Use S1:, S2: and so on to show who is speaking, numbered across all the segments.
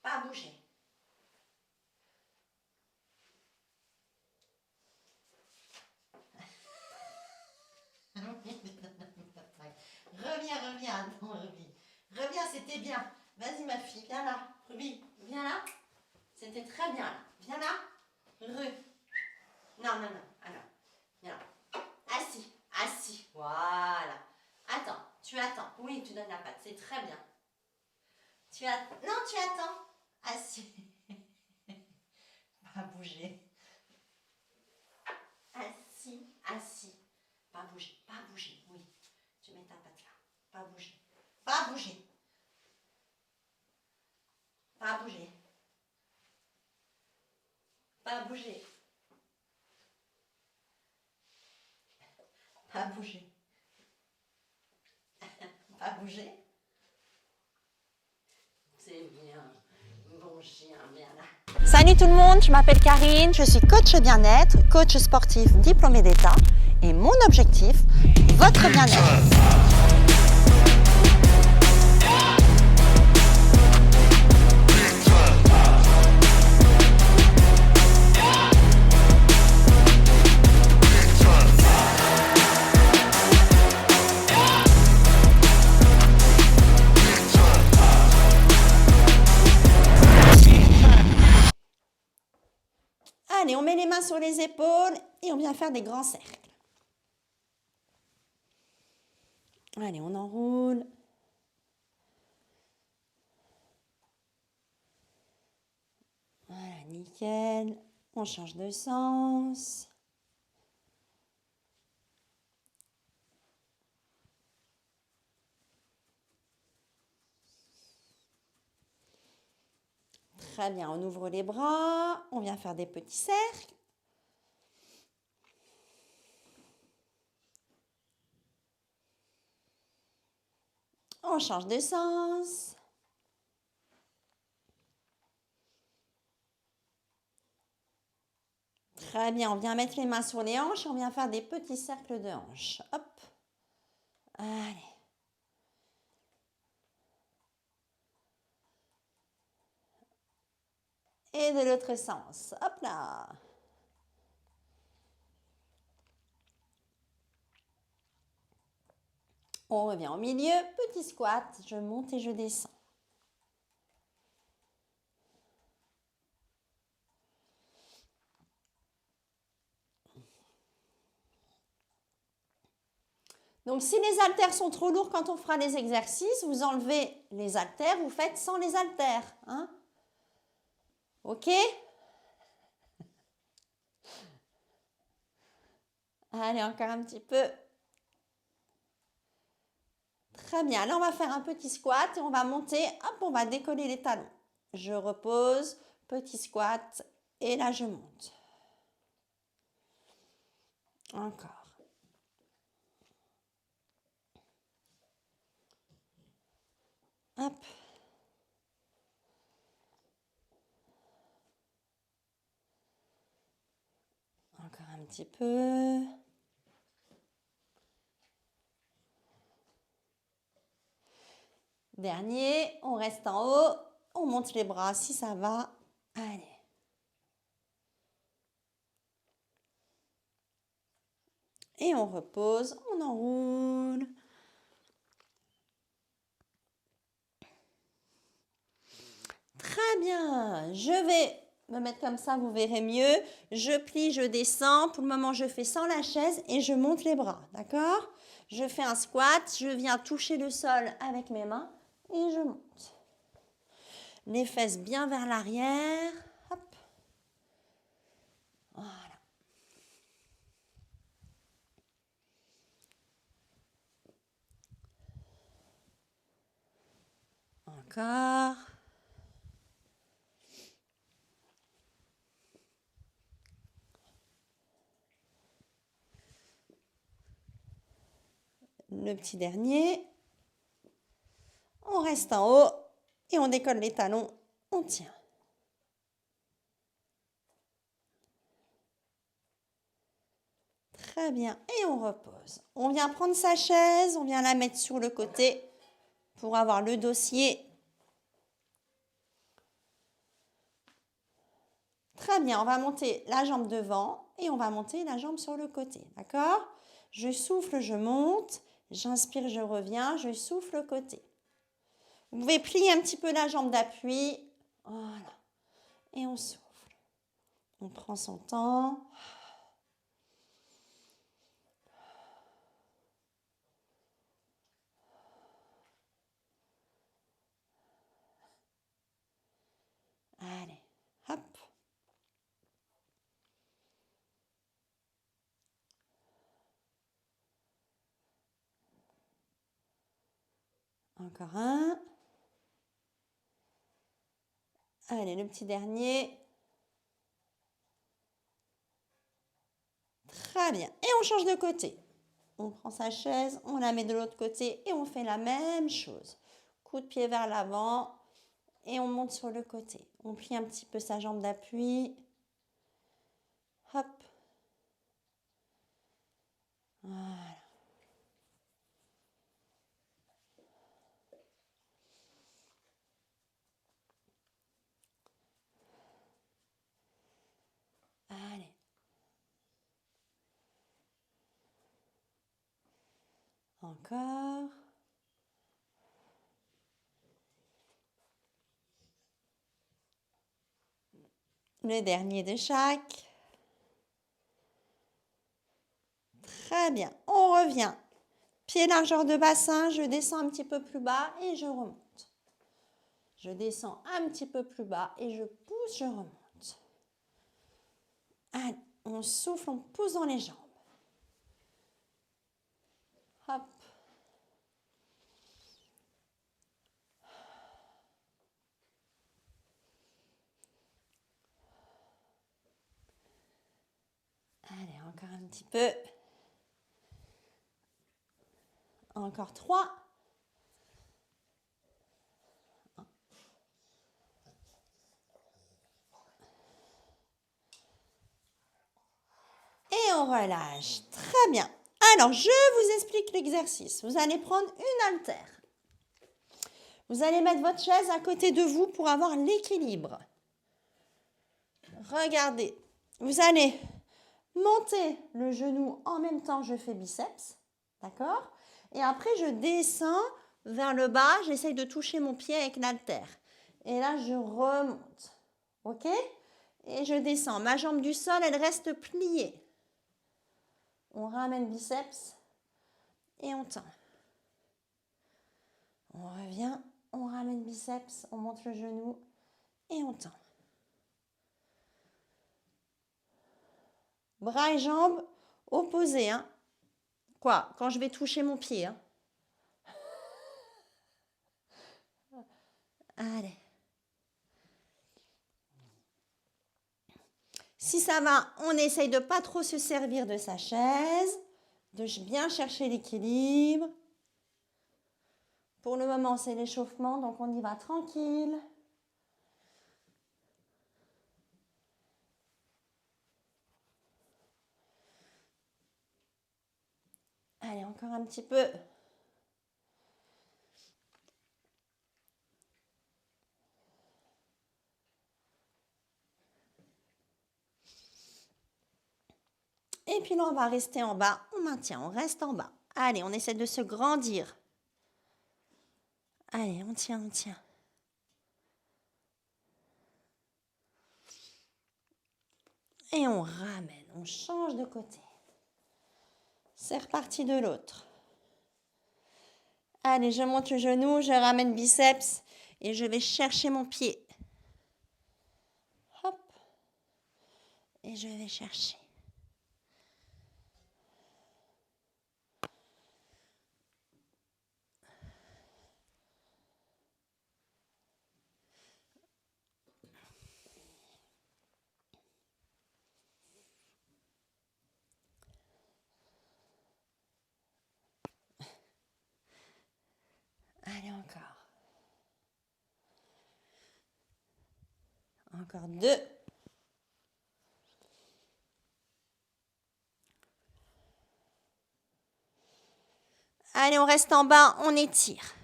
S1: Pas bouger. Reviens, attends, reviens, c'était bien. Vas-y ma fille, viens là. Ruby, viens là. C'était très bien là. Viens là. Non, alors, viens là. Assis. Voilà. Attends, tu attends. Oui, tu donnes la patte, c'est très bien. Non, tu attends. Assis. Pas bouger. Assis. Pas bouger, oui. Tu mets ta patte là. Pas bouger. Pas bouger. Pas bouger. Pas bouger. Pas bouger. Pas bouger. C'est bien. Bon chien, bien là. Salut tout le monde, je m'appelle Karine, je suis coach bien-être, coach sportif diplômé d'État et mon objectif, votre bien-être. Allez, on met les mains sur les épaules et on vient faire des grands cercles. Allez, on enroule. Voilà, nickel. On change de sens. Très bien, on ouvre les bras. On vient faire des petits cercles. On change de sens. Très bien, on vient mettre les mains sur les hanches et on vient faire des petits cercles de hanches. Hop. Allez. Et de l'autre sens. Hop là. On revient au milieu. Petit squat. Je monte et je descends. Donc, si les haltères sont trop lourds quand on fera les exercices, vous enlevez les haltères, vous faites sans les haltères. Hein? Ok? Allez, encore un petit peu. Très bien. Là, on va faire un petit squat et on va monter. Hop, on va décoller les talons. Je repose, petit squat et là, je monte. Encore. Hop. Encore un petit peu. Dernier, on reste en haut, on monte les bras si ça va. Allez. Et on repose, on enroule. Très bien, je vais me mettre comme ça, vous verrez mieux. Je plie, je descends. Pour le moment, je fais sans la chaise et je monte les bras, d'accord? Je fais un squat, je viens toucher le sol avec mes mains et je monte. Les fesses bien vers l'arrière. Hop. Voilà. Encore. Le petit dernier. On reste en haut et on décolle les talons. On tient. Très bien. Et on repose. On vient prendre sa chaise, on vient la mettre sur le côté pour avoir le dossier Très bien, on va monter la jambe devant et on va monter la jambe sur le côté. D'accord? Je souffle, je monte. J'inspire, je reviens. Je souffle côté. Vous pouvez plier un petit peu la jambe d'appui. Voilà. Et on souffle. On prend son temps. Allez, hop. Encore un. Allez, le petit dernier. Très bien. Et on change de côté. On prend sa chaise, on la met de l'autre côté et on fait la même chose. Coup de pied vers l'avant et on monte sur le côté. On plie un petit peu sa jambe d'appui. Hop. Voilà. Allez. Encore. Le dernier de chaque. Très bien. On revient. Pied largeur de bassin, je descends un petit peu plus bas et je remonte. Je descends un petit peu plus bas et je pousse, je remonte. Allez, on souffle, on pousse dans les jambes. Hop. Allez, encore un petit peu. Encore 3. Et on relâche. Très bien. Alors, je vous explique l'exercice. Vous allez prendre une haltère. Vous allez mettre votre chaise à côté de vous pour avoir l'équilibre. Regardez. Vous allez monter le genou en même temps que je fais biceps. D'accord? Et après, je descends vers le bas. J'essaye de toucher mon pied avec l'haltère. Et là, je remonte. OK? Et je descends. Ma jambe du sol, elle reste pliée. On ramène biceps et on tend. On revient, on ramène biceps, on monte le genou et on tend. Bras et jambes opposés. Hein. Quoi? Quand je vais toucher mon pied. Hein. Allez. Si ça va, on essaye de ne pas trop se servir de sa chaise, de bien chercher l'équilibre. Pour le moment, c'est l'échauffement, donc on y va tranquille. Allez, encore un petit peu. Et puis là, on va rester en bas. On maintient, on reste en bas. Allez, on essaie de se grandir. Allez, on tient, on tient. Et on ramène, on change de côté. C'est reparti de l'autre. Allez, je monte le genou, je ramène biceps et je vais chercher mon pied. Hop. Et je vais chercher. Allez, encore. Encore 2. Allez, on reste en bas, on étire.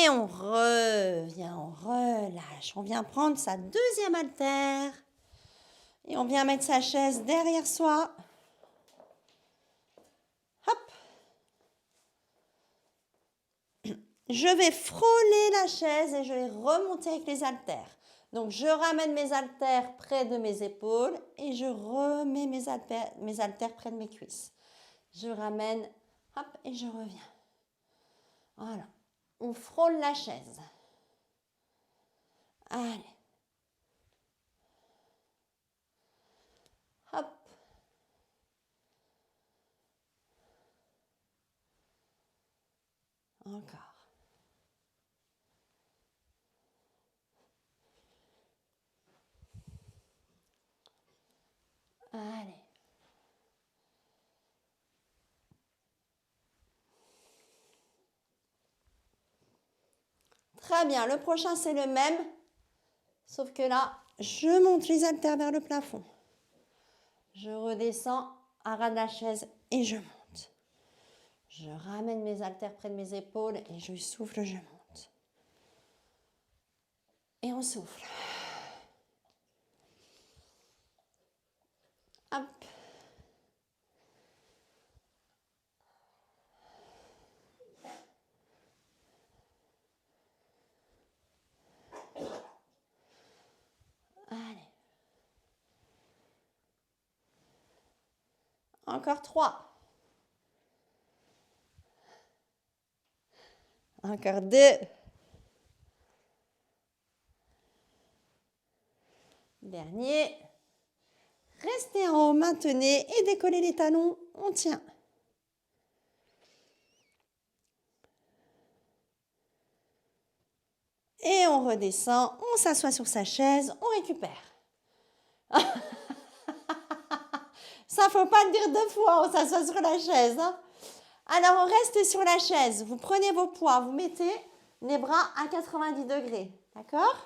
S1: Et on revient, on relâche. On vient prendre sa deuxième haltère. Et on vient mettre sa chaise derrière soi. Hop. Je vais frôler la chaise et je vais remonter avec les haltères. Donc, je ramène mes haltères près de mes épaules et je remets mes haltères près de mes cuisses. Je ramène, hop, et je reviens. Voilà. On frôle la chaise. Allez. Hop. Encore. Allez. Très bien. Le prochain, c'est le même. Sauf que là, je monte les haltères vers le plafond. Je redescends à ras de la chaise et je monte. Je ramène mes haltères près de mes épaules et je souffle, je monte. Et on souffle. Hop. Allez. Encore 3. Encore 2. Dernier. Restez en haut, maintenez et décollez les talons. On tient. Et on redescend, on s'assoit sur sa chaise, on récupère. Ça, faut pas le dire 2 fois, on s'assoit sur la chaise. Hein. Alors, on reste sur la chaise. Vous prenez vos poids, vous mettez les bras à 90 degrés. D'accord?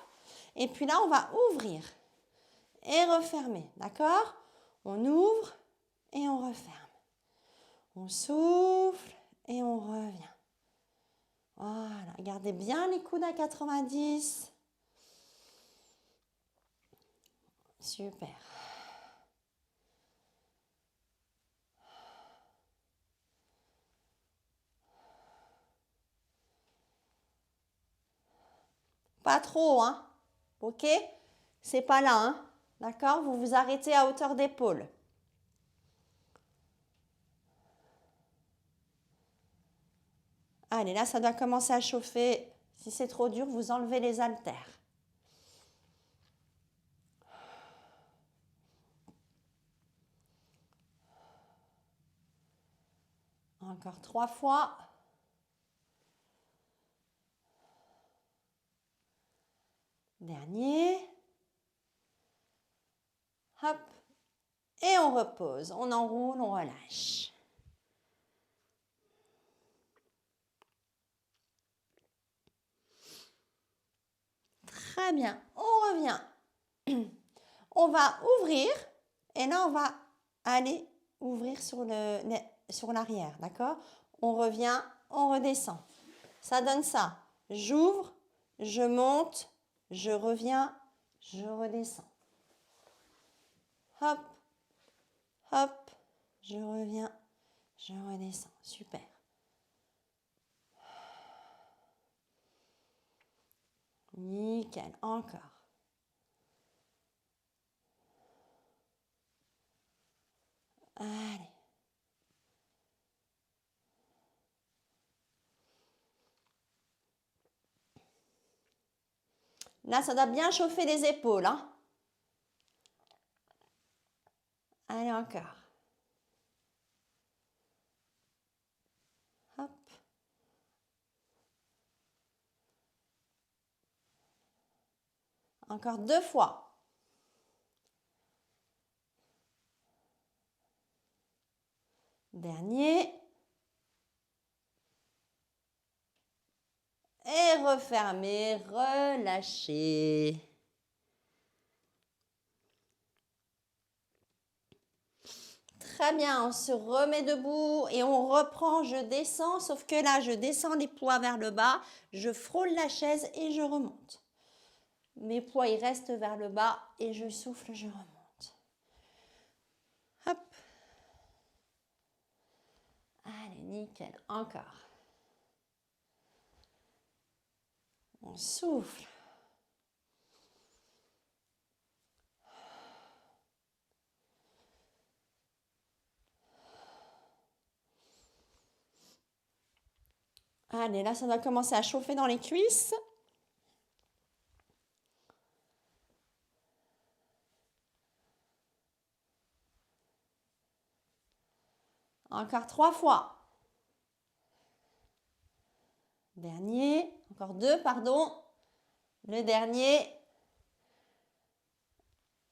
S1: Et puis là, on va ouvrir et refermer. D'accord? On ouvre et on referme. On souffle et on revient. Voilà, gardez bien les coudes à 90. Super. Pas trop, hein? Ok? C'est pas là, hein? D'accord? Vous vous arrêtez à hauteur d'épaule. Allez, là, ça doit commencer à chauffer. Si c'est trop dur, vous enlevez les haltères. Encore 3 fois. Dernier. Hop. Et on repose. On enroule, on relâche. Très bien. On revient. On va ouvrir. Et là, on va aller ouvrir sur l'arrière. D'accord? On revient, on redescend. Ça donne ça. J'ouvre, je monte, je reviens, je redescends. Hop, hop, je reviens, je redescends. Super. Nickel, encore. Allez. Là, ça doit bien chauffer les épaules. Hein. Allez, encore. Hop. Encore 2 fois. Dernier. Et refermez, relâchez. Très bien, on se remet debout et on reprend, je descends, sauf que là, je descends les poids vers le bas, je frôle la chaise et je remonte. Mes poids, ils restent vers le bas et je souffle, je remonte. Hop. Allez, nickel, encore. On souffle. Allez, là, ça doit commencer à chauffer dans les cuisses. Encore 3 fois. Dernier. Encore 2, pardon. Le dernier.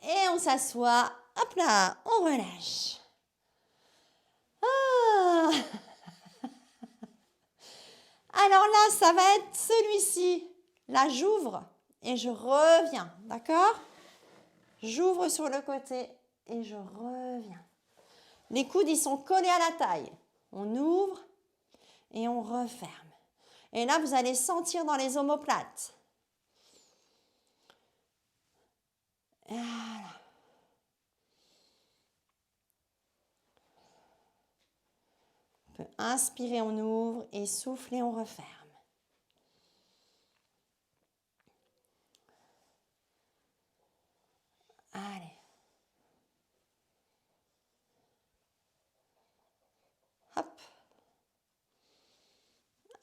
S1: Et on s'assoit. Hop là, on relâche. Ah. Alors là, ça va être celui-ci. Là, j'ouvre et je reviens. D'accord? J'ouvre sur le côté et je reviens. Les coudes, ils sont collés à la taille. On ouvre et on referme. Et là, vous allez sentir dans les omoplates. Voilà. On peut inspirer, on ouvre et souffler, on referme. Allez. Hop.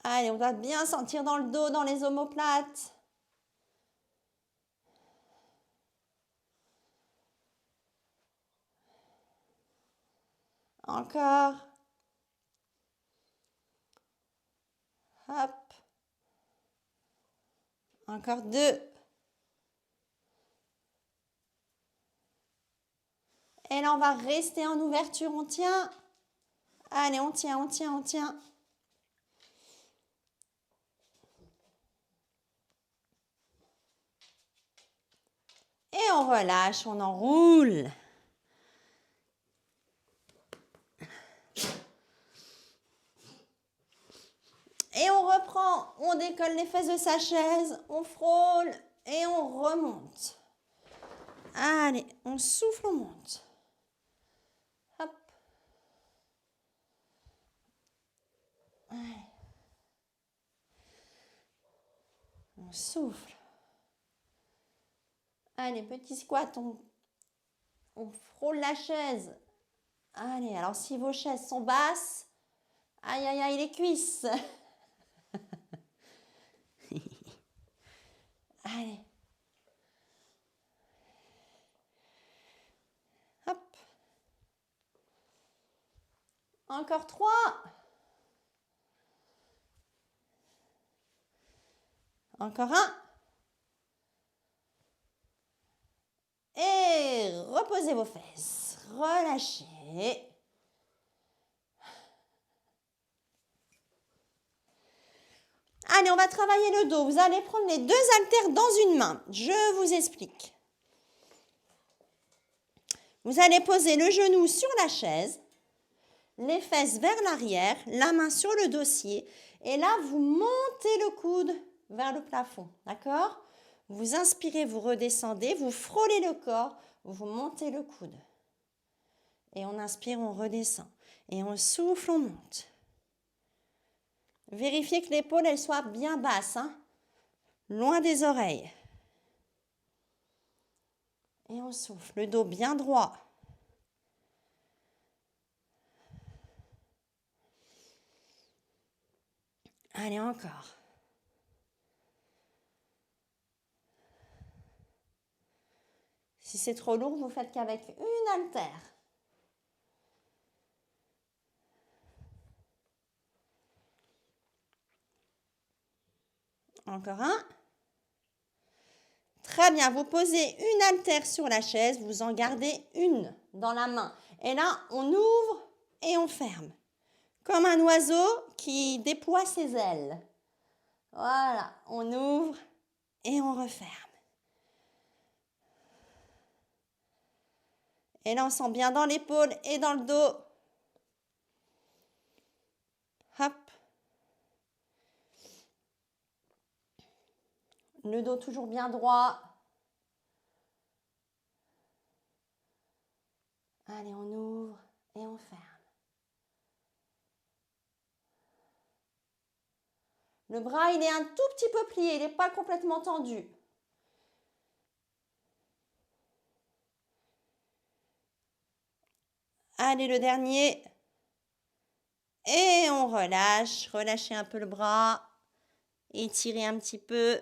S1: Allez, on doit bien sentir dans le dos, dans les omoplates. Encore. Hop. Encore 2. Et là, on va rester en ouverture. On tient. Allez, on tient, on tient, on tient. Et on relâche, on enroule. Et on reprend, on décolle les fesses de sa chaise, on frôle et on remonte. Allez, on souffle, on monte. Hop. Allez. On souffle. Allez, petit squat, on frôle la chaise. Allez, alors si vos chaises sont basses, aïe, aïe, aïe, les cuisses. Allez. Hop. Encore 3. Encore 1. Et reposez vos fesses. Relâchez. Allez, on va travailler le dos. Vous allez prendre les 2 haltères dans une main. Je vous explique. Vous allez poser le genou sur la chaise, les fesses vers l'arrière, la main sur le dossier. Et là, vous montez le coude vers le plafond. D'accord? Vous inspirez, vous redescendez, vous frôlez le corps, vous montez le coude. Et on inspire, on redescend. Et on souffle, on monte. Vérifiez que l'épaule, elle soit bien basse, hein? Loin des oreilles. Et on souffle, le dos bien droit. Allez, encore. Si c'est trop lourd, vous faites qu'avec une haltère. Encore un. Très bien, vous posez une haltère sur la chaise, vous en gardez une dans la main. Et là, on ouvre et on ferme. Comme un oiseau qui déploie ses ailes. Voilà, on ouvre et on referme. Et là, on sent bien dans l'épaule et dans le dos. Hop. Le dos toujours bien droit. Allez, on ouvre et on ferme. Le bras, il est un tout petit peu plié, il n'est pas complètement tendu. Allez, le dernier. Et on relâche. Relâchez un peu le bras. Étirez un petit peu.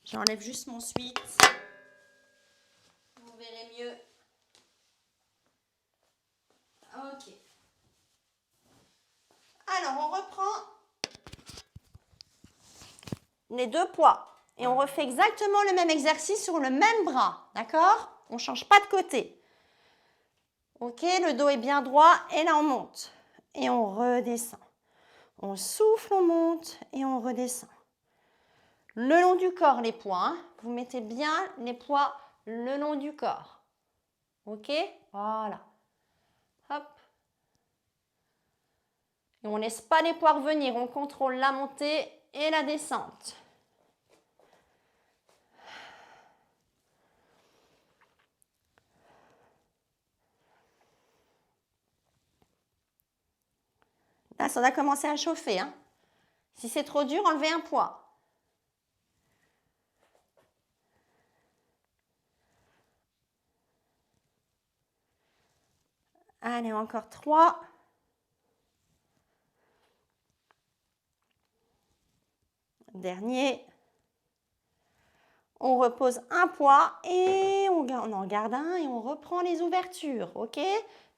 S1: J'enlève juste mon sweat. Vous verrez mieux. Ok. Alors, on reprend les deux poids. Et on refait exactement le même exercice sur le même bras. D'accord? On ne change pas de côté. Ok, le dos est bien droit. Et là, on monte. Et on redescend. On souffle, on monte et on redescend. Le long du corps, les poids. Hein. Vous mettez bien les poids le long du corps. Ok? Voilà. Hop. Et on ne laisse pas les poids revenir. On contrôle la montée et la descente. Là, ça va commencer à chauffer. Hein. Si c'est trop dur, enlevez un poids. Allez, encore 3. Dernier. On repose un poids et on en garde un et on reprend les ouvertures. Ok?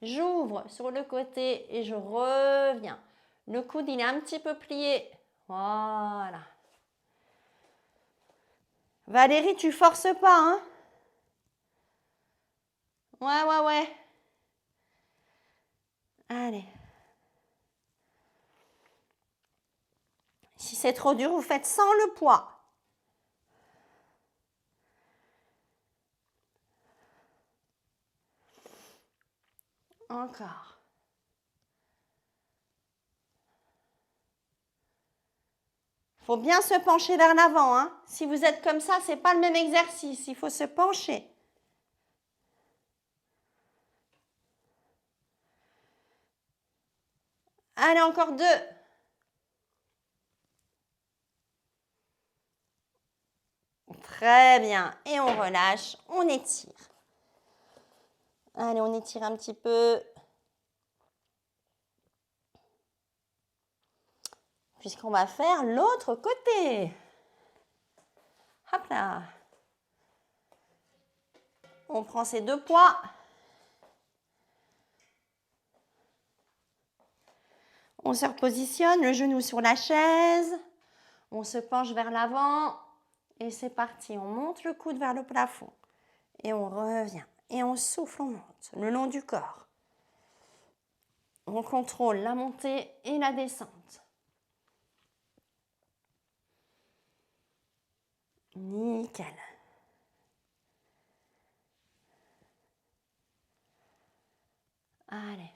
S1: J'ouvre sur le côté et je reviens. Le coude, il est un petit peu plié. Voilà. Valérie, tu forces pas, hein? Ouais. Allez. Si c'est trop dur, vous faites sans le poids. Encore. Il faut bien se pencher vers l'avant. Hein. Si vous êtes comme ça, ce n'est pas le même exercice. Il faut se pencher. Allez, encore 2. Très bien. Et on relâche, on étire. Allez, on étire un petit peu. Puisqu'on va faire l'autre côté. Hop là. On prend ces 2 poids. On se repositionne, le genou sur la chaise. On se penche vers l'avant. Et c'est parti. On monte le coude vers le plafond. Et on revient. Et on souffle, on monte le long du corps. On contrôle la montée et la descente. Nickel. Allez.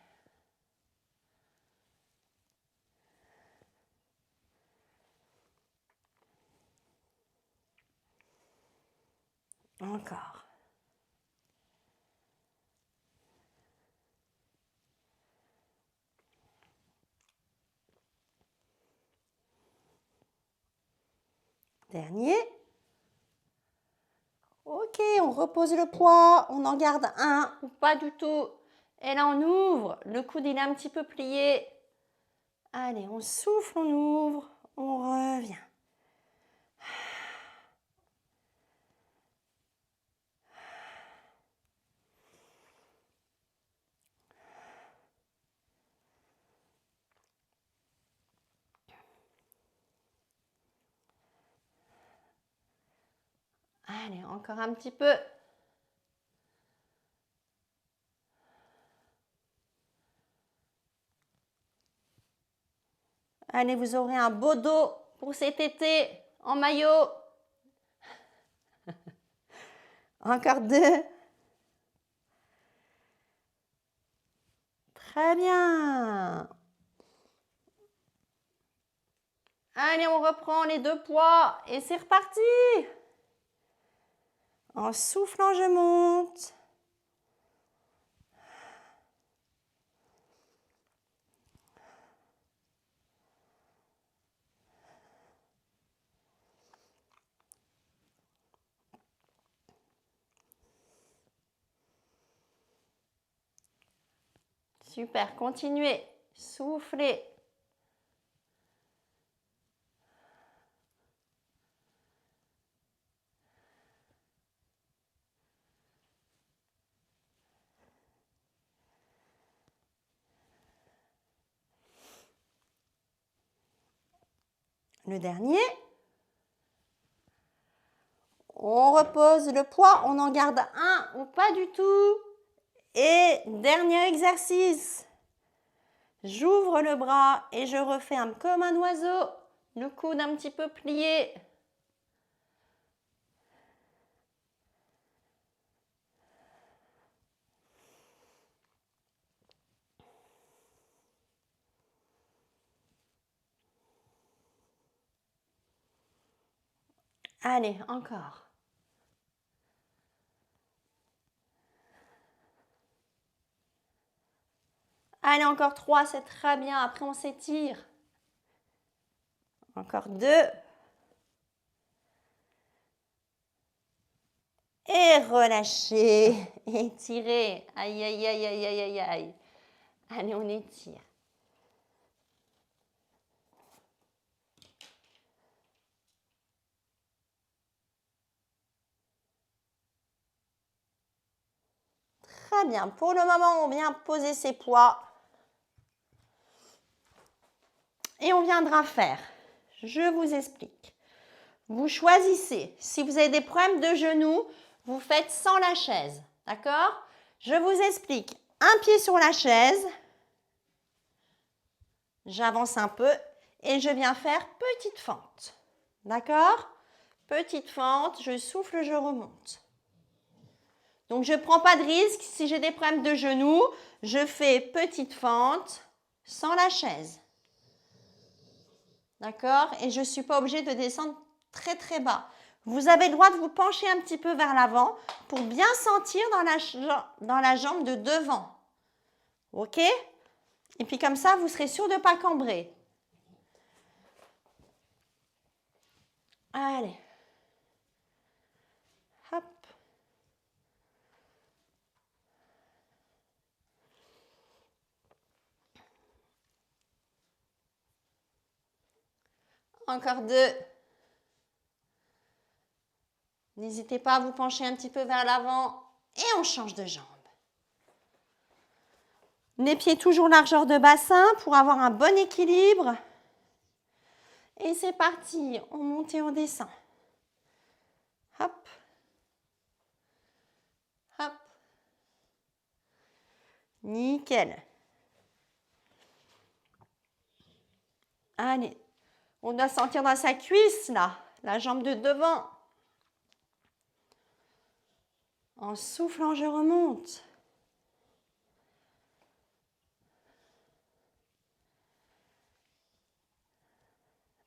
S1: Encore. Dernier. Ok, on repose le poids, on en garde un ou pas du tout. Et là, on ouvre. Le coude, il est un petit peu plié. Allez, on souffle, on ouvre, on revient. Allez, encore un petit peu. Allez, vous aurez un beau dos pour cet été en maillot. Encore 2. Très bien. Allez, on reprend les 2 poids et c'est reparti. En soufflant, je monte. Super, continuez. Soufflez. Le dernier. On repose le poids, on en garde un ou pas du tout. Et dernier exercice. J'ouvre le bras et je referme comme un oiseau. Le coude un petit peu plié. Allez, encore. Allez, encore 3, c'est très bien. Après, on s'étire. Encore 2. Et relâchez. Étirez. Aïe, aïe, aïe, aïe, aïe, aïe, aïe. Allez, on étire. Très bien. Pour le moment, on vient poser ses poids. Et on viendra faire. Je vous explique. Vous choisissez. Si vous avez des problèmes de genoux, vous faites sans la chaise. D'accord? Je vous explique. Un pied sur la chaise. J'avance un peu et je viens faire petite fente. D'accord? Petite fente, je souffle, je remonte. Donc, je ne prends pas de risque. Si j'ai des problèmes de genoux, je fais petite fente sans la chaise. D'accord? Et je ne suis pas obligée de descendre très très bas. Vous avez le droit de vous pencher un petit peu vers l'avant pour bien sentir dans la jambe de devant. OK? Et puis comme ça, vous serez sûr de ne pas cambrer. Allez. Hop. Encore 2. N'hésitez pas à vous pencher un petit peu vers l'avant et on change de jambe. Les pieds toujours largeur de bassin pour avoir un bon équilibre. Et c'est parti, on monte et on descend. Hop. Hop. Nickel. Allez, on doit sentir dans sa cuisse là, la jambe de devant. En soufflant, je remonte.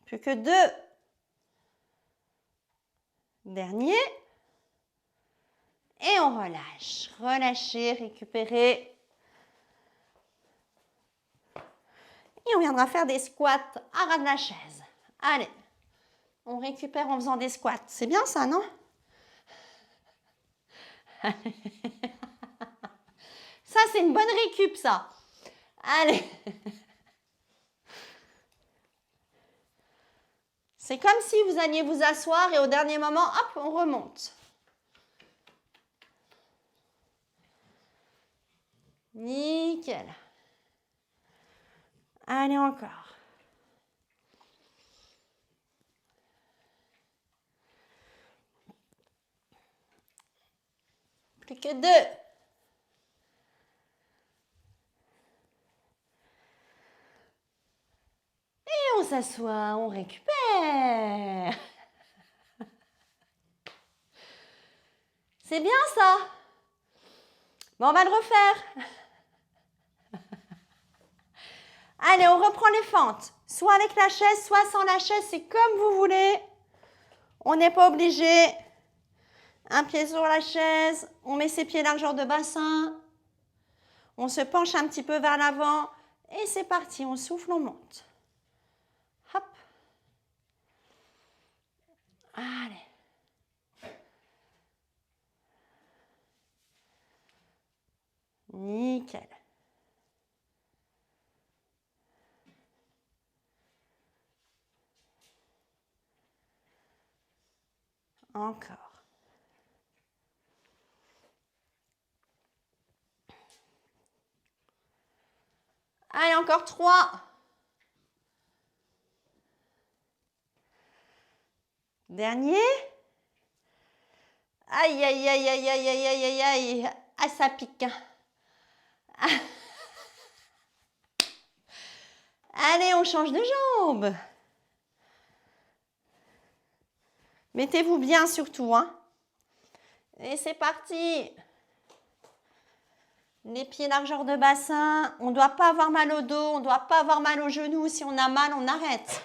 S1: Plus que 2. Dernier. Et on relâche. Relâchez, récupérez. Et on viendra faire des squats à ras de la chaise. Allez, on récupère en faisant des squats. C'est bien ça, non? Ça, c'est une bonne récup, ça. Allez. C'est comme si vous alliez vous asseoir et au dernier moment, hop, on remonte. Nickel. Allez, encore. Plus que 2. Et on s'assoit, on récupère. C'est bien ça. Bon, on va le refaire. Allez, on reprend les fentes. Soit avec la chaise, soit sans la chaise, c'est comme vous voulez. On n'est pas obligé. Un pied sur la chaise, on met ses pieds largeur de bassin. On se penche un petit peu vers l'avant. Et c'est parti, on souffle, on monte. Hop. Allez. Nickel. Encore. Allez, encore 3. Dernier. Aïe, aïe, aïe, aïe, aïe, aïe, aïe, aïe, aïe. Ah, ça pique. Allez, on change de jambe. Mettez-vous bien surtout, hein. Et c'est parti. Les pieds largeur de bassin. On ne doit pas avoir mal au dos, on ne doit pas avoir mal aux genoux. Si on a mal, on arrête.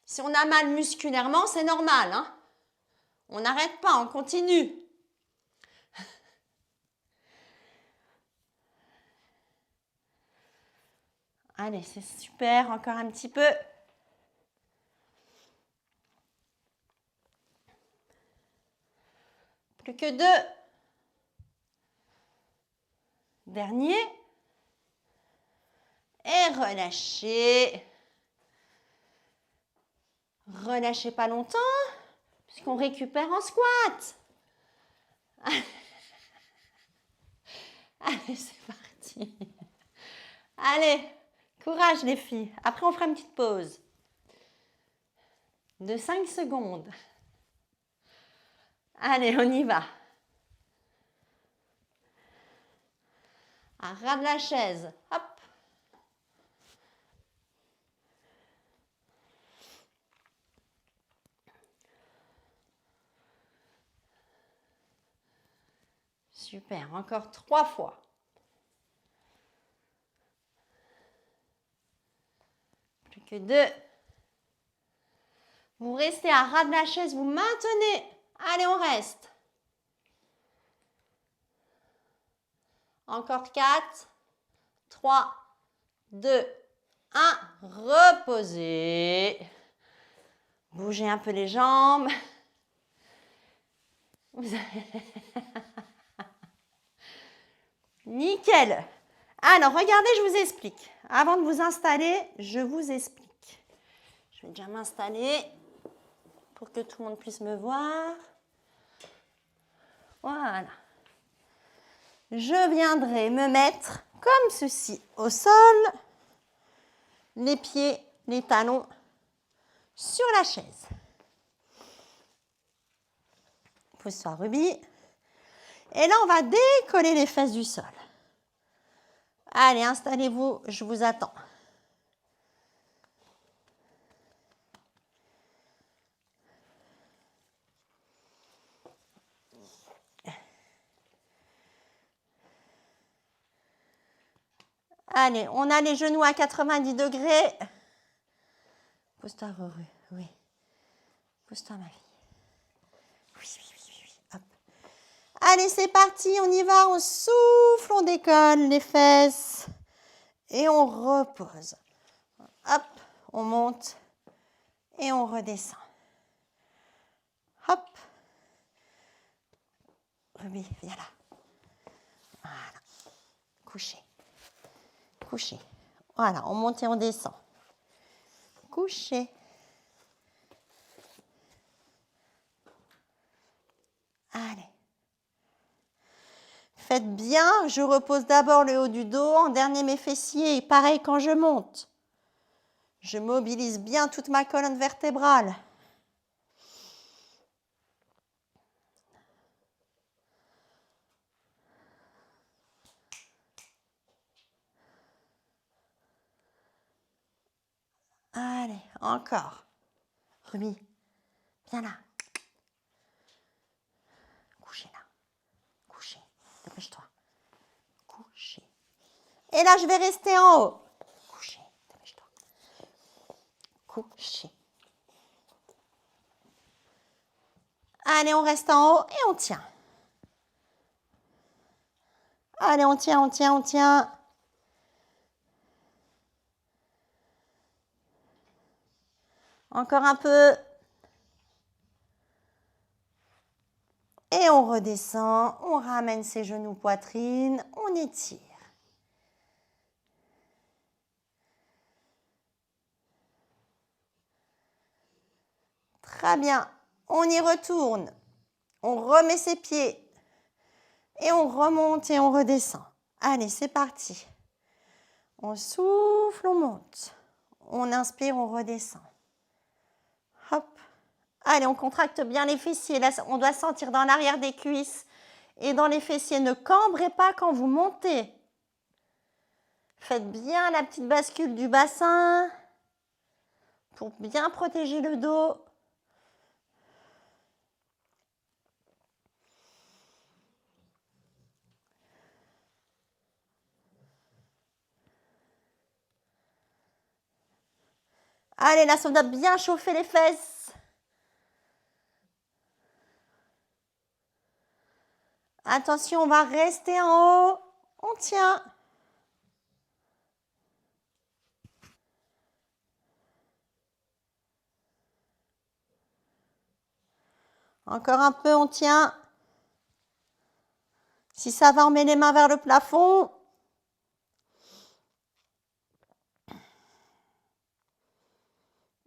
S1: Si on a mal musculairement, c'est normal, hein. On n'arrête pas, on continue. Allez, c'est super, encore un petit peu. Plus que 2. Dernier. Et relâchez. Relâchez pas longtemps, puisqu'on récupère en squat. Allez, c'est parti. Allez, courage les filles. Après, on fera une petite pause de 5 secondes. Allez, on y va. À ras de la chaise. Hop. Super, encore 3 fois. Plus que 2. Vous restez à ras de la chaise, vous maintenez. Allez, on reste. Encore 4, 3, 2, 1. Reposez. Bougez un peu les jambes. Nickel. Alors, regardez, je vous explique. Avant de vous installer, je vous explique. Je vais déjà m'installer pour que tout le monde puisse me voir. Voilà. Je viendrai me mettre comme ceci au sol, les pieds, les talons sur la chaise. Pose-toi, Ruby. Et là, on va décoller les fesses du sol. Allez, installez-vous, je vous attends. Allez, on a les genoux à 90 degrés. Pose-toi, oui. Pose-toi, ma fille. Oui. Hop. Allez, c'est parti, on y va, on souffle, on décolle les fesses et on repose. Hop, on monte et on redescend. Hop. Ruby, viens là. Voilà. Couché. Voilà, on monte et on descend. Couché. Allez. Faites bien, je repose d'abord le haut du dos, en dernier mes fessiers, et pareil quand je monte. Je mobilise bien toute ma colonne vertébrale. Allez, encore. Ruby, viens là. dépêche-toi. Couché. Et là, je vais rester en haut. Couché, dépêche-toi. Couché. Allez, on reste en haut et on tient. Allez, on tient, on tient, on tient. Encore un peu. Et on redescend, on ramène ses genoux poitrine, on étire. Très bien. On y retourne. On remet ses pieds. Et on remonte et on redescend. Allez, c'est parti. On souffle, on monte. On inspire, on redescend. Hop. Allez, on contracte bien les fessiers. Là, on doit sentir dans l'arrière des cuisses et dans les fessiers. Ne cambrez pas quand vous montez. Faites bien la petite bascule du bassin pour bien protéger le dos. Allez, là, ça doit bien chauffer les fesses. Attention, on va rester en haut. On tient. Encore un peu, on tient. Si ça va, on met les mains vers le plafond.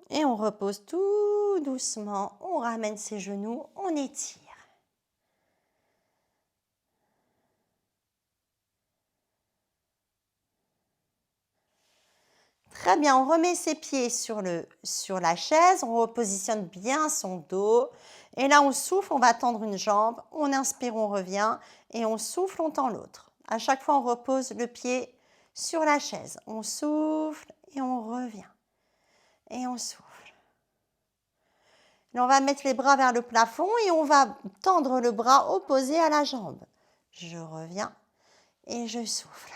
S1: Et on repose tout doucement. On ramène ses genoux, on étire. Très bien, on remet ses pieds sur la chaise, on repositionne bien son dos. Et là, on souffle, on va tendre une jambe. On inspire, on revient. Et on souffle, on tend l'autre. À chaque fois, on repose le pied sur la chaise. On souffle et on revient. Et on souffle. Là, on va mettre les bras vers le plafond et on va tendre le bras opposé à la jambe. Je reviens et je souffle.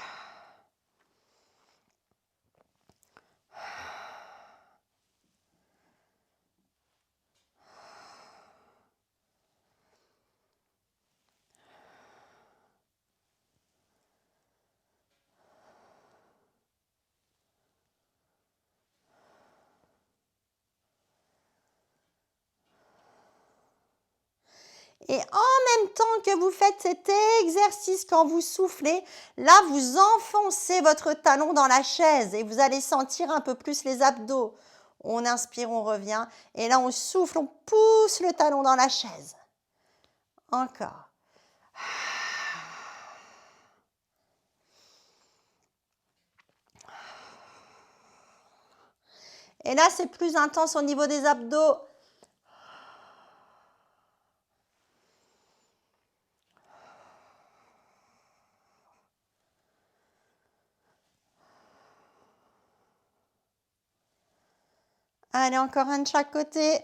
S1: Et en même temps que vous faites cet exercice, quand vous soufflez, là, vous enfoncez votre talon dans la chaise et vous allez sentir un peu plus les abdos. On inspire, on revient. Et là, on souffle, on pousse le talon dans la chaise. Encore. Et là, c'est plus intense au niveau des abdos. Allez, encore un de chaque côté.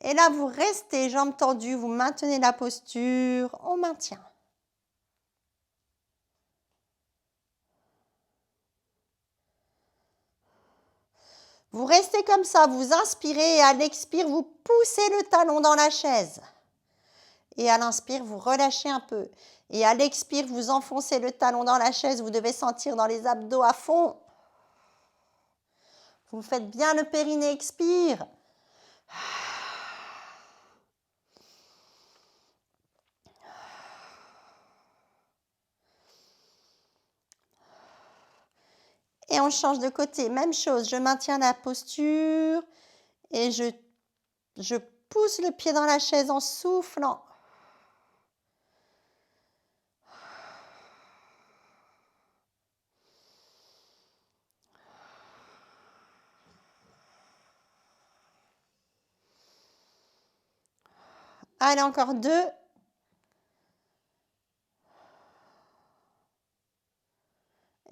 S1: Et là, vous restez jambes tendues, vous maintenez la posture, on maintient. Vous restez comme ça, vous inspirez et à l'expire, vous poussez le talon dans la chaise. Et à l'inspire, vous relâchez un peu. Et à l'expire, vous enfoncez le talon dans la chaise, vous devez sentir dans les abdos à fond. Vous faites bien le périnée, expire. Et on change de côté, même chose, je maintiens la posture et je pousse le pied dans la chaise en soufflant. Allez, encore 2.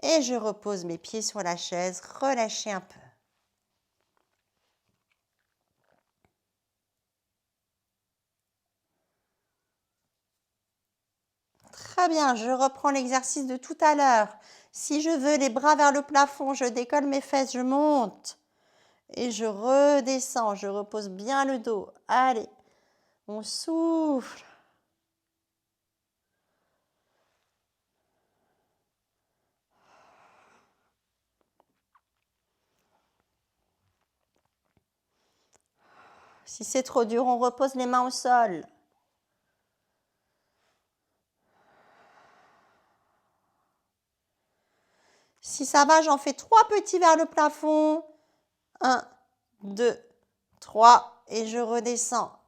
S1: Et je repose mes pieds sur la chaise, relâchez un peu. Très bien, je reprends l'exercice de tout à l'heure. Si je veux les bras vers le plafond, je décolle mes fesses, je monte. Et je redescends, je repose bien le dos. Allez, on souffle. Si c'est trop dur, on repose les mains au sol. Si ça va, j'en fais 3 petits vers le plafond. 1, 2, 3 et je redescends.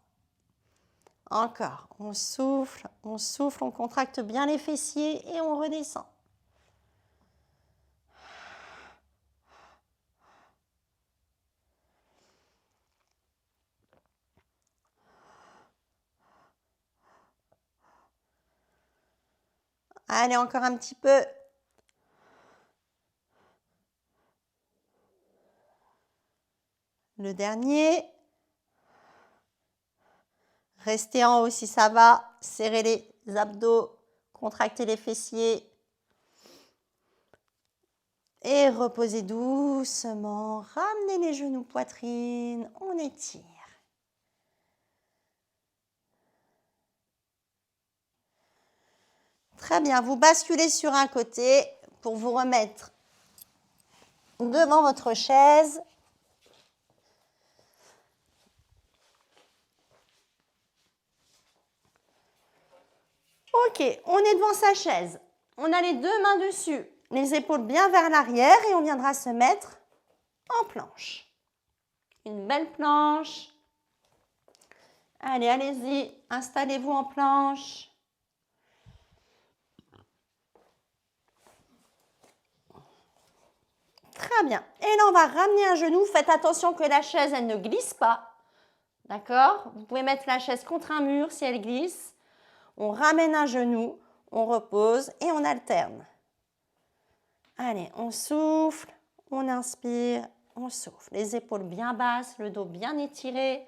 S1: Encore, on souffle, on contracte bien les fessiers et on redescend. Allez, encore un petit peu. Le dernier. Restez en haut si ça va. Serrez les abdos, contractez les fessiers. Et reposez doucement. Ramenez les genoux, poitrine. On étire. Très bien. Vous basculez sur un côté pour vous remettre devant votre chaise. Ok, on est devant sa chaise. On a les 2 mains dessus, les épaules bien vers l'arrière et on viendra se mettre en planche. Une belle planche. Allez, allez-y, installez-vous en planche. Très bien. Et là, on va ramener un genou. Faites attention que la chaise, elle ne glisse pas. D'accord? Vous pouvez mettre la chaise contre un mur si elle glisse. On ramène un genou, on repose et on alterne. Allez, on souffle, on inspire, on souffle. Les épaules bien basses, le dos bien étiré.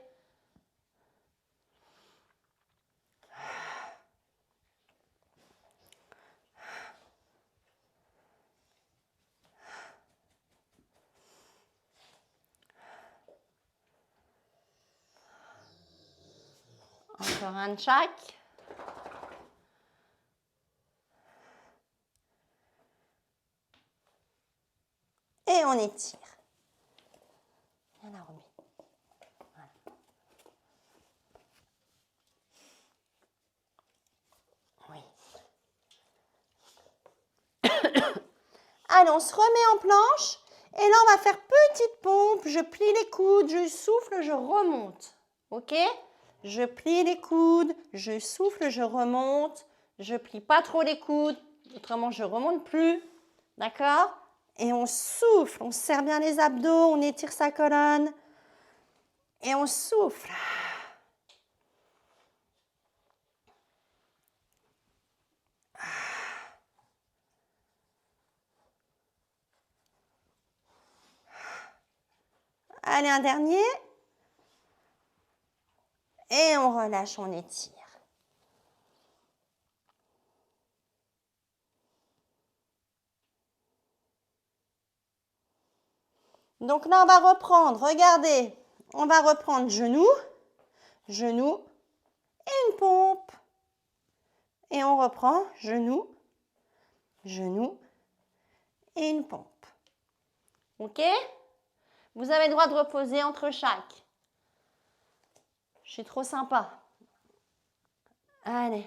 S1: Encore un de chaque. Et on étire. Bien la remet. Voilà. Oui. Allez, on se remet en planche. Et là, on va faire petite pompe. Je plie les coudes, je souffle, je remonte. OK? Je plie les coudes, je souffle, je remonte. Je plie pas trop les coudes, autrement je remonte plus. D'accord? Et on souffle, on serre bien les abdos, on étire sa colonne. Et on souffle. Allez, un dernier. Et on relâche, on étire. Donc là, on va reprendre, regardez, on va reprendre genou, genou et une pompe. Et on reprend genou, genou et une pompe. OK? Vous avez le droit de reposer entre chaque. Je suis trop sympa. Allez.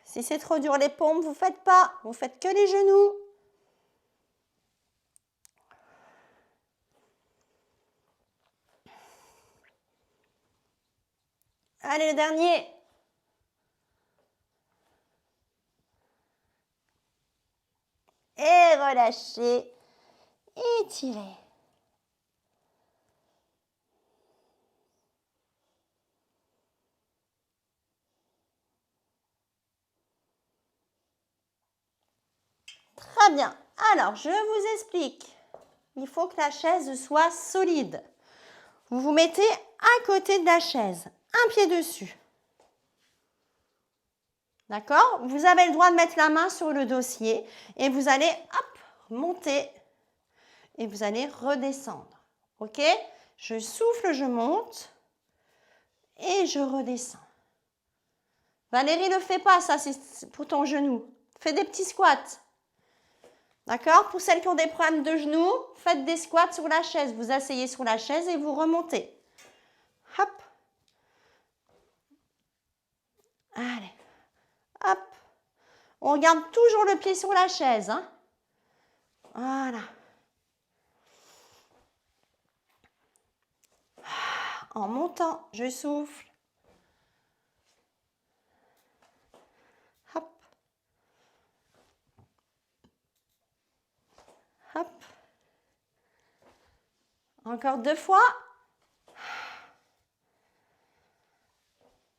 S1: Si c'est trop dur les pompes, vous ne faites pas. Vous faites que les genoux. Allez, le dernier. Et relâchez. Étirez. Très bien. Alors, je vous explique. Il faut que la chaise soit solide. Vous vous mettez à côté de la chaise. un pied dessus. D'accord? Vous avez le droit de mettre la main sur le dossier et vous allez, hop, monter et vous allez redescendre. OK? Je souffle, je monte et je redescends. Valérie, ne le fais pas, ça c'est pour ton genou. Fais des petits squats. D'accord? Pour celles qui ont des problèmes de genoux, faites des squats sur la chaise. Vous asseyez sur la chaise et vous remontez. Hop. Allez. Hop. On garde toujours le pied sur la chaise. Hein? Voilà. En montant, je souffle. Hop. Hop. Encore 2 fois.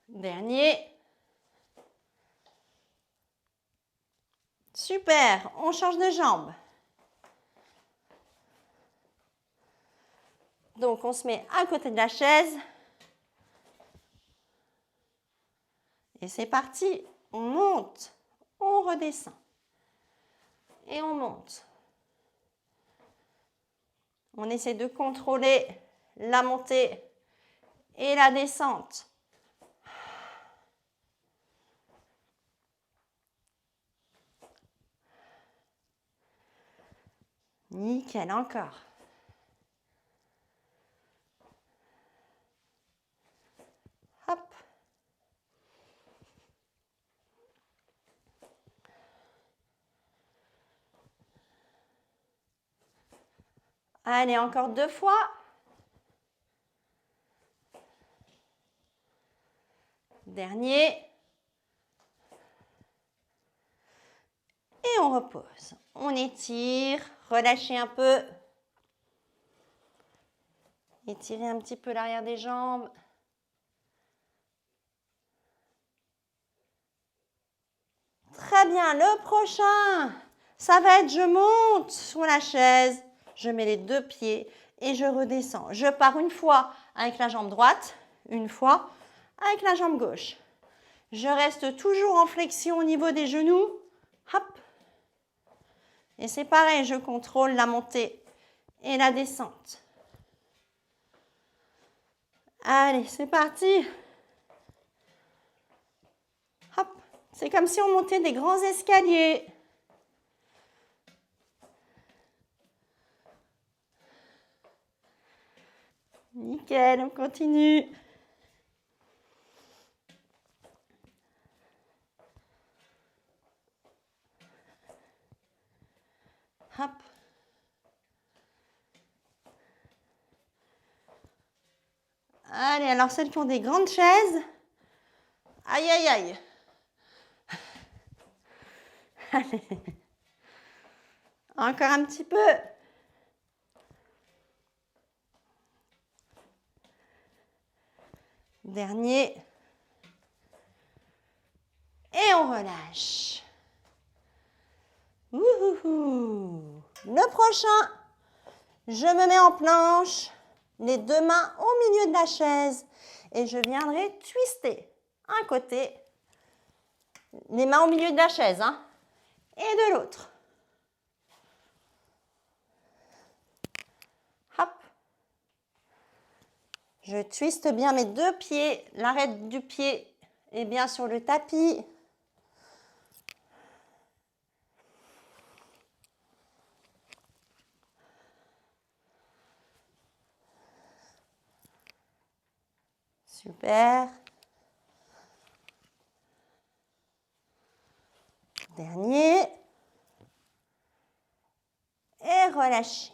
S1: Dernier. Super. On change de jambe. Donc, on se met à côté de la chaise. Et c'est parti. On monte. On redescend. Et on monte. On essaie de contrôler la montée et la descente. Nickel, encore. Hop. Allez, encore 2 fois. Dernier. Et on repose. On étire, relâchez un peu. Étirez un petit peu l'arrière des jambes. Très bien, le prochain, ça va être je monte sur la chaise, je mets les 2 pieds et je redescends. Je pars une fois avec la jambe droite, une fois avec la jambe gauche. Je reste toujours en flexion au niveau des genoux. Hop. Et c'est pareil, je contrôle la montée et la descente. Allez, c'est parti. Hop. C'est comme si on montait des grands escaliers. Nickel, on continue. Hop. Allez, alors celles qui ont des grandes chaises. Aïe, aïe, aïe. Allez. Encore un petit peu. Dernier. Et on relâche. Ouhouhou. Le prochain, je me mets en planche, les 2 mains au milieu de la chaise et je viendrai twister un côté, les mains au milieu de la chaise, hein, et de l'autre. Hop. Je twiste bien mes 2 pieds, l'arête du pied est bien sur le tapis. Super. Dernier. Et relâchez.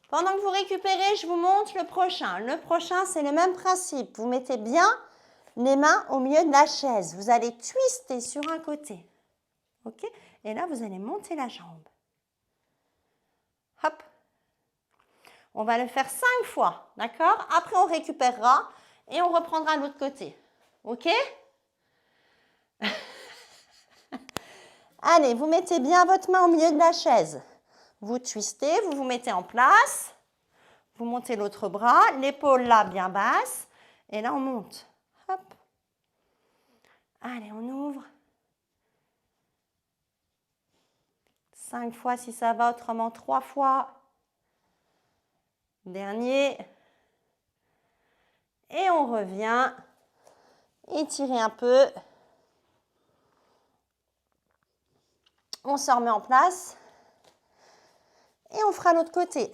S1: Pendant que vous récupérez, je vous montre le prochain. Le prochain, c'est le même principe. Vous mettez bien les mains au milieu de la chaise. Vous allez twister sur un côté. OK? Et là, vous allez monter la jambe. Hop. On va le faire 5 fois. D'accord? Après, on récupérera et on reprendra l'autre côté. OK? Allez, vous mettez bien votre main au milieu de la chaise. Vous twistez, vous vous mettez en place. Vous montez l'autre bras, l'épaule là bien basse. Et là, on monte. Hop. Allez, on ouvre. 5 fois si ça va, autrement 3 fois. Dernier. Et on revient. Étirez un peu. On se remet en place. Et on fera l'autre côté.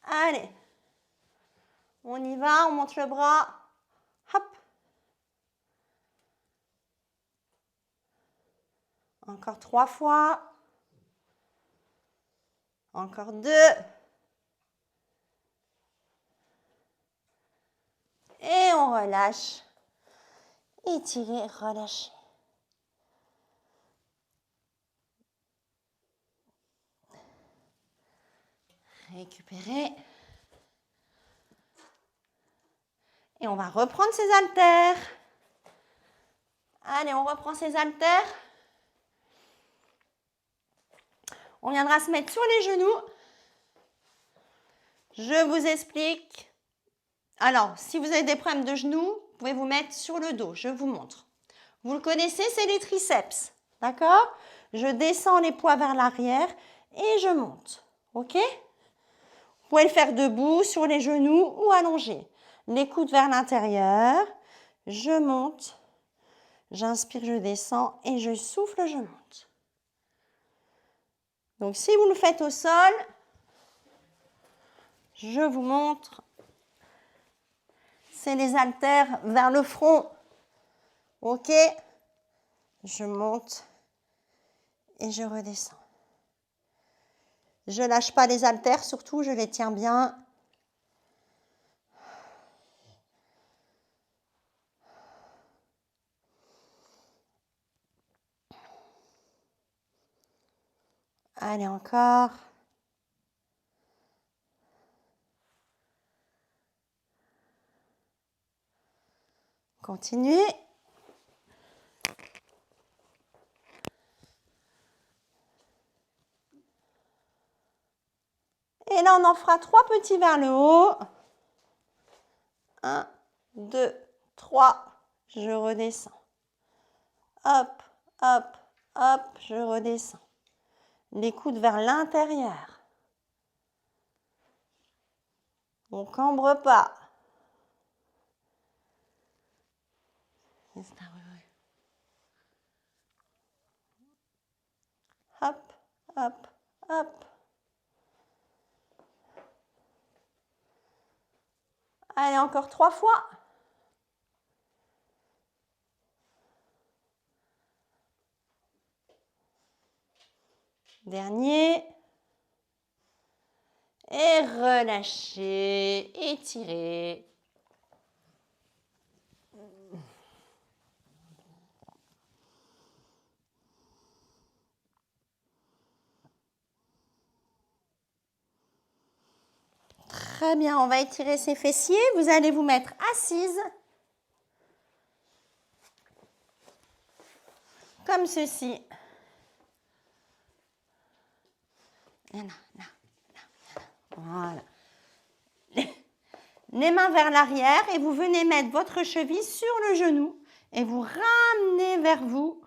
S1: Allez. On y va, on monte le bras. Hop. Encore 3 fois. Encore 2. Et on relâche. Étirez, relâchez. Récupérer. Et on va reprendre ses haltères. Allez, on reprend ses haltères. On viendra se mettre sur les genoux. Je vous explique. Alors, si vous avez des problèmes de genoux, vous pouvez vous mettre sur le dos. Je vous montre. Vous le connaissez, c'est les triceps. D'accord? Je descends les poids vers l'arrière et je monte. OK? Vous pouvez le faire debout, sur les genoux ou allongé. Les coudes vers l'intérieur. Je monte. J'inspire, je descends et je souffle, je monte. Donc, si vous le faites au sol, je vous montre. C'est les haltères vers le front. OK? Je monte et je redescends. Je ne lâche pas les haltères, surtout, je les tiens bien. Allez, encore. Continuez. Et là, on en fera 3 petits vers le haut. 1, 2, 3. Je redescends. Hop, hop, hop, je redescends. Les coudes vers l'intérieur. On cambre pas. Hop, hop, hop. Allez, encore 3 fois. Dernier. Et relâchez, étirez. Très bien, on va étirer ses fessiers. Vous allez vous mettre assise. Comme ceci. Voilà. Les mains vers l'arrière et vous venez mettre votre cheville sur le genou et vous ramenez vers vous.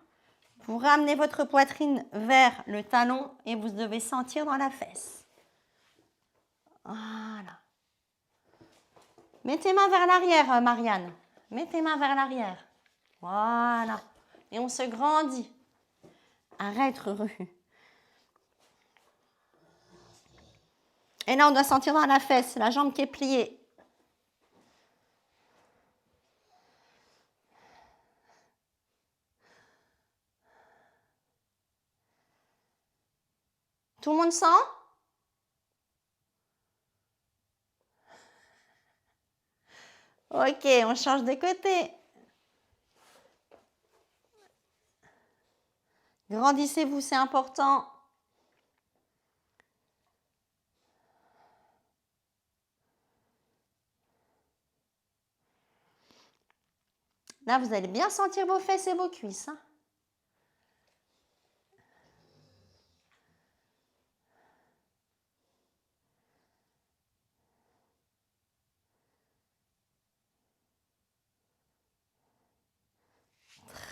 S1: Vous ramenez votre poitrine vers le talon et vous devez sentir dans la fesse. Voilà. Mets tes mains vers l'arrière, Marianne. Mets tes mains vers l'arrière. Voilà. Et on se grandit. Arrête, heureux. Et là, on doit sentir dans la fesse, la jambe qui est pliée. Tout le monde sent? Ok, on change de côté. Grandissez-vous, c'est important. Là, vous allez bien sentir vos fesses et vos cuisses. Hein.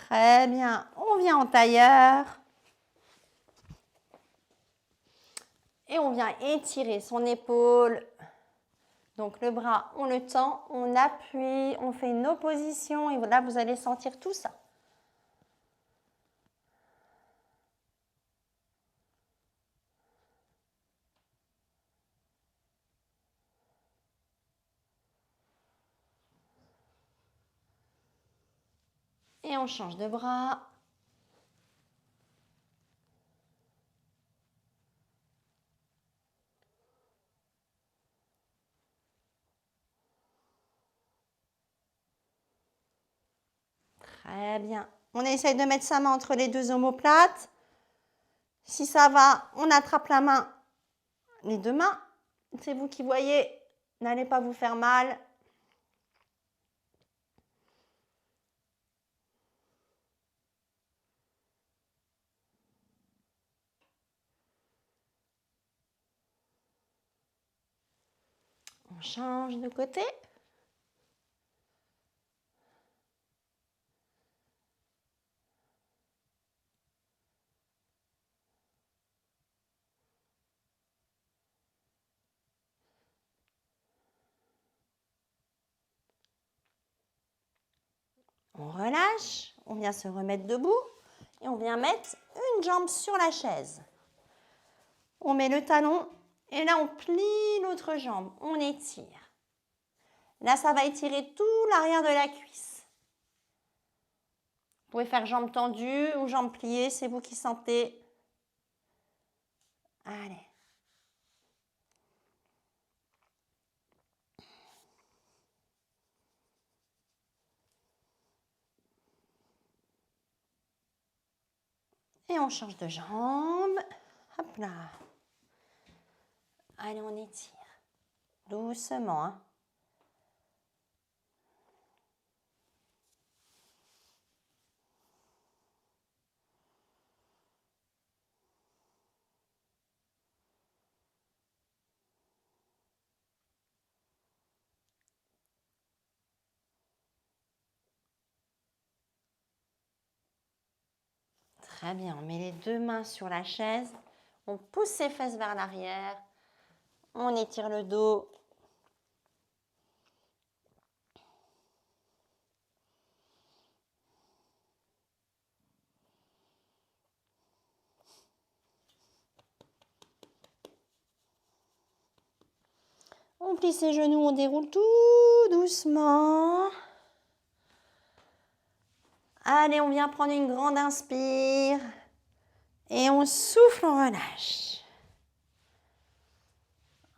S1: Très bien. On vient en tailleur. Et on vient étirer son épaule. Donc le bras, on le tend, on appuie, on fait une opposition. Et là, vous allez sentir tout ça. Et on change de bras. Très bien. On essaye de mettre sa main entre les deux omoplates. Si ça va, on attrape la main, les deux mains. C'est vous qui voyez. N'allez pas vous faire mal. On change de côté. On relâche, on vient se remettre debout et on vient mettre une jambe sur la chaise. On met le talon et là on plie l'autre jambe, on étire. Là ça va étirer tout l'arrière de la cuisse. Vous pouvez faire jambes tendues ou jambes pliées, c'est vous qui sentez. Allez. Et on change de jambe. Hop là. Allez, on étire. Doucement. Hein. Très bien, on met les deux mains sur la chaise. On pousse ses fesses vers l'arrière. On étire le dos. On plie ses genoux, on déroule tout doucement. Allez, on vient prendre une grande inspire. Et on souffle, on relâche.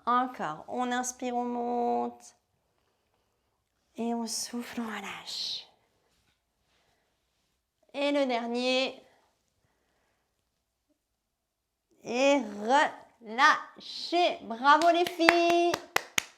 S1: Encore, on inspire, on monte. Et on souffle, on relâche. Et le dernier. Et relâchez. Bravo les filles!